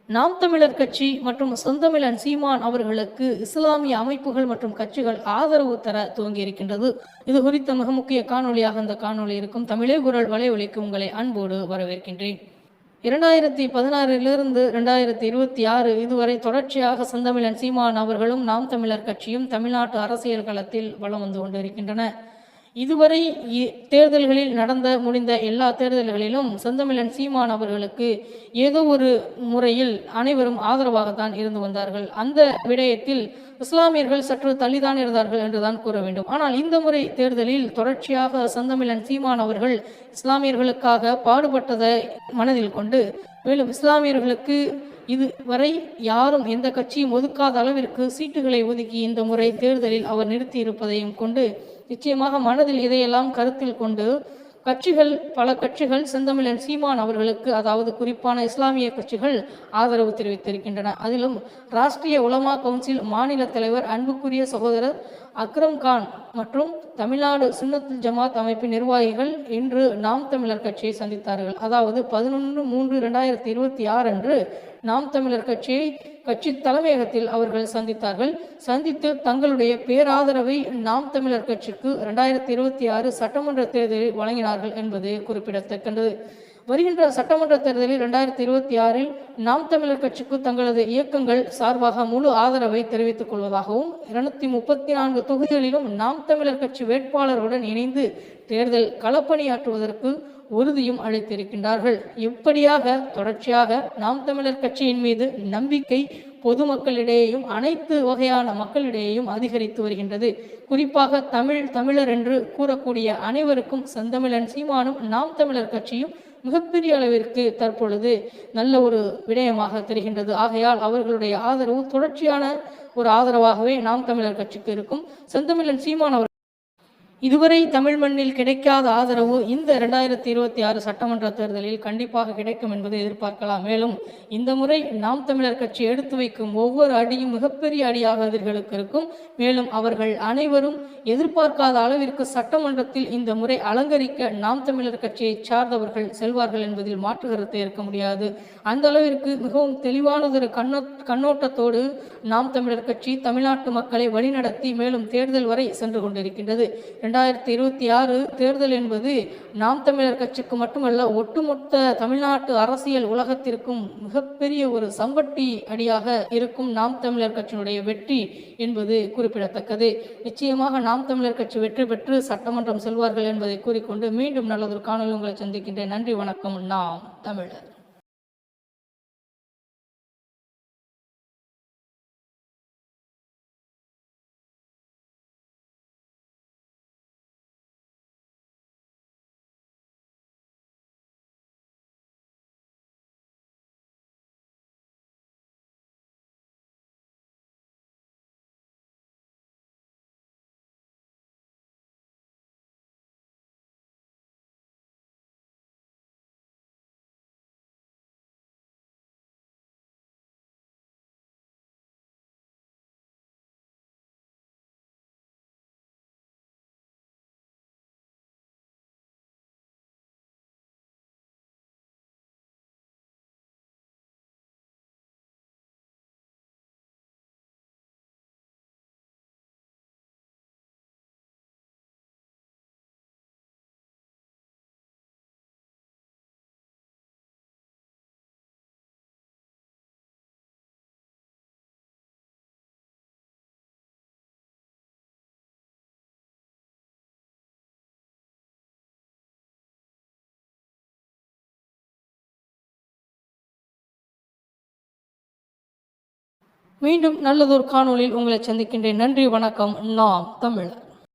நாம் தமிழர் கட்சி மற்றும் செந்தமிழன் சீமான் அவர்களுக்கு இஸ்லாமிய அமைப்புகள் மற்றும் கட்சிகள் ஆதரவு தர துவங்கியிருக்கின்றது. இது குறித்த மிக முக்கிய காணொலியாக இந்த காணொலி இருக்கும். தமிழே குரல் வலையொலிக்கு உங்களை அன்போடு வரவேற்கின்றேன். 2016 2026 இதுவரை தொடர்ச்சியாக செந்தமிழன் சீமான் அவர்களும் நாம் தமிழர் கட்சியும் தமிழ்நாட்டு அரசியல் களத்தில் வலம் வந்து கொண்டிருக்கின்றன. இதுவரை தேர்தல்களில் முடிந்த எல்லா தேர்தல்களிலும் செந்தமிழன் சீமான் அவர்களுக்கு ஏதோ ஒரு முறையில் அனைவரும் ஆதரவாகத்தான் இருந்து வந்தார்கள். அந்த விடயத்தில் இஸ்லாமியர்கள் சற்று தள்ளிதான் இருந்தார்கள் என்றுதான் கூற வேண்டும். ஆனால் இந்த முறை தேர்தலில் தொடர்ச்சியாக செந்தமிழன் சீமான் அவர்கள் இஸ்லாமியர்களுக்காக பாடுபட்டதை மனதில் கொண்டு, மேலும் இஸ்லாமியர்களுக்கு இதுவரை யாரும் எந்த கட்சியும் ஒதுக்காத அளவிற்கு சீட்டுகளை ஒதுக்கி இந்த முறை தேர்தலில் அவர் நிறுத்தி இருப்பதையும் கொண்டு நிச்சயமாக மனதில் இதையெல்லாம் கருத்தில் கொண்டு பல கட்சிகள் செந்தமிழன் சீமான் அவர்களுக்கு, அதாவது குறிப்பான இஸ்லாமிய கட்சிகள் ஆதரவு தெரிவித்திருக்கின்றன. அதிலும் ராஷ்டிரிய உலமா கவுன்சில் மாநில தலைவர் அன்புக்குரிய சகோதரர் அக்ரம் கான் மற்றும் தமிழ்நாடு சுன்னத்துல் ஜமாத் அமைப்பின் நிர்வாகிகள் இன்று நாம் தமிழர் கட்சியை சந்தித்தார்கள். அதாவது 11/3/2026 அன்று நாம் தமிழர் கட்சி தலைமையகத்தில் அவர்கள் சந்தித்தார்கள். சந்தித்து தங்களுடைய பேராதரவை நாம் தமிழர் கட்சிக்கு 2026 சட்டமன்ற தேர்தலில் வழங்கினார்கள் என்பது குறிப்பிடத்தக்கது. வருகின்ற சட்டமன்ற தேர்தலில் 2026 நாம் தமிழர் கட்சிக்கு தங்களது இயக்கங்கள் சார்பாக முழு ஆதரவை தெரிவித்துக் கொள்வதாகவும் 234 தொகுதிகளிலும் நாம் தமிழர் கட்சி வேட்பாளருடன் இணைந்து தேர்தல் களப்பணியாற்றுவதற்கு உறுதியும் அளித்திருக்கின்றார்கள். இப்படியாக தொடர்ச்சியாக நாம் தமிழர் கட்சியின் மீது நம்பிக்கை பொதுமக்களிடையேயும் அனைத்து வகையான மக்களிடையேயும் அதிகரித்து வருகின்றது. குறிப்பாக தமிழர் என்று கூறக்கூடிய அனைவருக்கும் செந்தமிழன் சீமானும் நாம் தமிழர் கட்சியும் மிகப்பெரிய அளவிற்கு தற்பொழுது நல்ல ஒரு விடயமாக தெரிகின்றது. ஆகையால் அவர்களுடைய ஆதரவு தொடர்ச்சியான ஒரு ஆதரவாகவே நாம் தமிழர் கட்சிக்கு இருக்கும். செந்தமிழன் சீமான் இதுவரை தமிழ் மண்ணில் கிடைக்காத ஆதரவு இந்த 2026 சட்டமன்ற தேர்தலில் கண்டிப்பாக கிடைக்கும் என்பதை எதிர்பார்க்கலாம். மேலும் இந்த முறை நாம் தமிழர் கட்சி எடுத்து வைக்கும் ஒவ்வொரு அடியும் மிகப்பெரிய அடியாக எதிர்களுக்கு இருக்கும். மேலும் அவர்கள் அனைவரும் எதிர்பார்க்காத அளவிற்கு சட்டமன்றத்தில் இந்த முறை அலங்கரிக்க நாம் தமிழர் கட்சியை சார்ந்தவர்கள் செல்வார்கள் என்பதில் மாற்று கருத்து இருக்க முடியாது. அந்த அளவிற்கு மிகவும் தெளிவானதொரு கண்ணோட்டத்தோடு நாம் தமிழர் கட்சி தமிழ்நாட்டு மக்களை வழிநடத்தி மேலும் தேர்தல் வரை சென்று கொண்டிருக்கின்றது. 2026 தேர்தல் என்பது நாம் தமிழர் கட்சிக்கு மட்டுமல்ல, ஒட்டுமொத்த தமிழ்நாட்டு அரசியல் உலகத்திற்கும் மிகப்பெரிய ஒரு சம்பட்டி அடியாக இருக்கும் நாம் தமிழர் கட்சியினுடைய வெற்றி என்பது குறிப்பிடத்தக்கது. நிச்சயமாக நாம் தமிழர் கட்சி வெற்றி பெற்று சட்டமன்றம் செல்வார்கள் என்பதை கூறிக்கொண்டு மீண்டும் நல்லதொரு காணொலி உங்களை சந்திக்கின்றேன். நன்றி, வணக்கம். நாம் தமிழர். மீண்டும் நல்லதொரு காணொலியில் உங்களை சந்திக்கின்றேன். நன்றி, வணக்கம். நாம் தமிழர்.